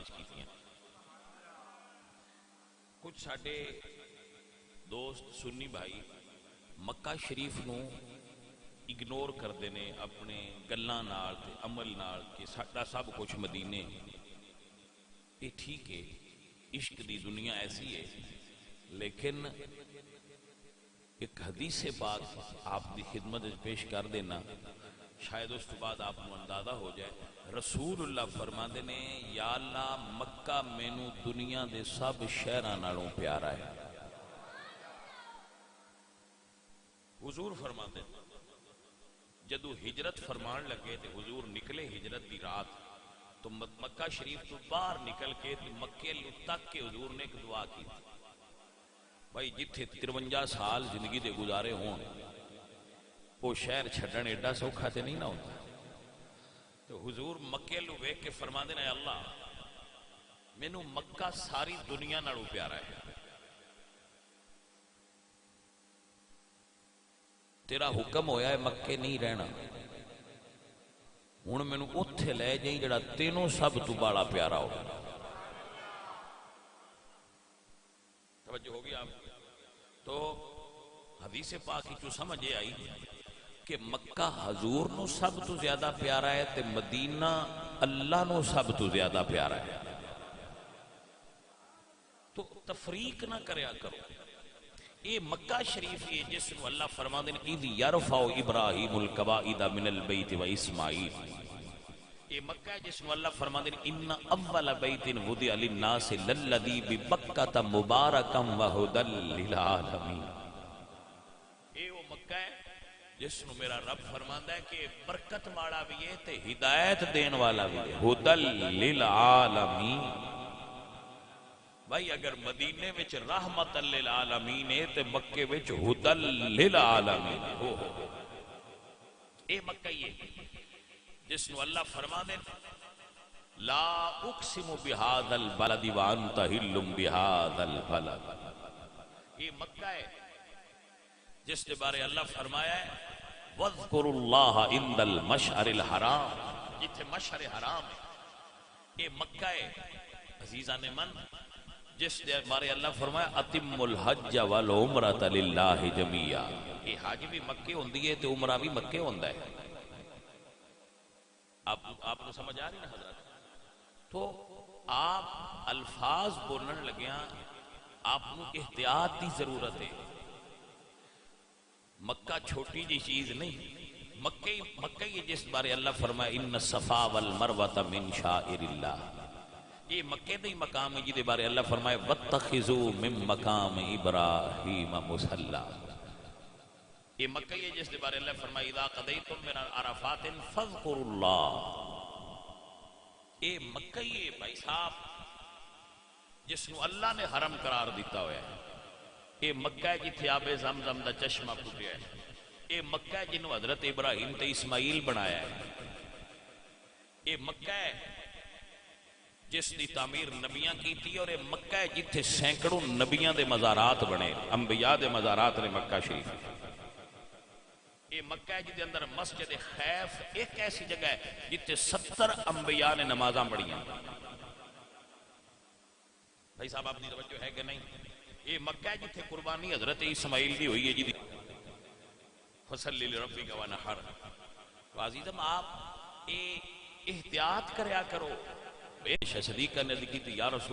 کیتیاں. کچھ ساڈے دوست سنی بھائی مکہ شریف نو اگنور کرتے ہیں اپنے گلاں نال تے عمل نال کہ ساڈا سب کچھ مدینے. یہ ٹھیک ہے، عشق دی دنیا ایسی ہے، لیکن ایک حدیث پاک آپ دی خدمت پیش کر دینا، شاید اس کے بعد آپ کو اندازہ ہو جائے. رسول اللہ فرماندے نے یا اللہ مکہ مینوں دنیا دے سب شہراں نالوں پیارا ہے. حضور فرماندے جدو ہجرت فرمان لگے تے حضور نکلے ہجرت دی رات تو مکہ شریف تو باہر نکل کے مکے تک کے حضور نے ایک دعا کی. بھائی جتھے 53 سال زندگی دے گزارے ہون وہ شہر چھڈن ایڈا سوکھا تے نہیں نہ ہوتا. تو حضور مکے لو ویکھ کے فرماندے نے اللہ مینوں مکہ ساری دنیا نالوں پیارا ہے. تیرا حکم ہویا ہے مکے نہیں رہنا، ہن مینوں اوتھے لے جائیں جڑا تینوں سب تو بڑا پیارا ہو. توجہ ہوگی آپ؟ تو حدیث پاک کی جو سمجھ آئی کہ مکہ حضور نو سب تو زیادہ پیارا ہے تے مدینہ اللہ نو سب تو زیادہ پیارا ہے. تو تفریق نہ کریا کرو. یہ مکہ شریف ہے جس نو اللہ فرماندے نے اذ یرفع ابراہیم القواعد من البیت و اسماعیل. یہ مکہ ہے جس نو اللہ فرماندے نے ان اول بیت وضع للناس للذی ببکۃ مبارکا وہدی للعالمین. یہ وہ مکہ ہے جس نو میرا رب فرماندا ہے کہ برکت والا بھی ہے تے ہدایت دین والا بھی ہے، ہدی للعالمین. بھائی اگر مدینے وچ رحمت للعالمین ہے تے مکے وچ ہدی للعالمین. ہو اے مکہ یہ جس نو اللہ فرما دے لا اقسم بہذا البلد وانت حل بہذا البلد. یہ مکہ ہے جس کے بارے اللہ فرمایا ہے وَاذْكُرُوا اللَّهَ عِنْدَ الْمَشْعَرِ الْحَرَامِ، جتھے مشعر حرام ہے. یہ مکہ ہے عزیزان من جس کے بارے اللہ فرمایا اَتِمُّ الْحَجَّ وَالْعُمْرَةَ لِلَّهِ جَمِيعًا. یہ حج بھی مکے ہوندی ہے تے عمرہ بھی مکے ہوندا ہے. آپ کو سمجھ آ رہی نا حضرت؟ تو آپ الفاظ بولن لگیاں آپ کو احتیاط کی ضرورت ہے. مکہ چھوٹی جی چیز نہیں، مکہ یہ جس بارے اللہ فرمائے ان الصفا والمروہ من شائر اللہ. یہ مکے دے مقام ہے جدے بارے اللہ فرمائے واتخذوا من مقام ابراہیم مصلی. یہ مکہ یہ جس بارے اللہ فرمائے اذا قضیتم من عرفات فاذکروا اللہ. یہ مکہ یہ بھائی صاحب جس نو اللہ نے حرم قرار دیتا ہوا ہے. یہ مکہ ہے جتھے آب زمزم دا چشمہ پھوٹیا ہے. یہ مکہ ہے جنہوں حضرت ابراہیم تے اسماعیل بنایا ہے. یہ مکہ ہے جس دی تعمیر نبیاں کی تھی، اور یہ مکہ ہے جتھے سینکڑوں نبیاں دے مزارات بنے، انبیاء دے مزارات نے مکہ شریف. یہ مکہ ہے جدے اندر مسجد خیف ایک ایسی جگہ ہے جتھے 70 انبیاء نے نمازاں پڑھیاں. بھائی صاحب آپ نے توجہ ہے کہ نہیں؟ یہ مکہ ہے جتھے قربانی حضرت اسماعیل دی ہوئی ہے جی فصلی لربک ونحر. عزیزم آپ احتیاط کریا کرو. صدیقہ نے لکھی تھی یا رسول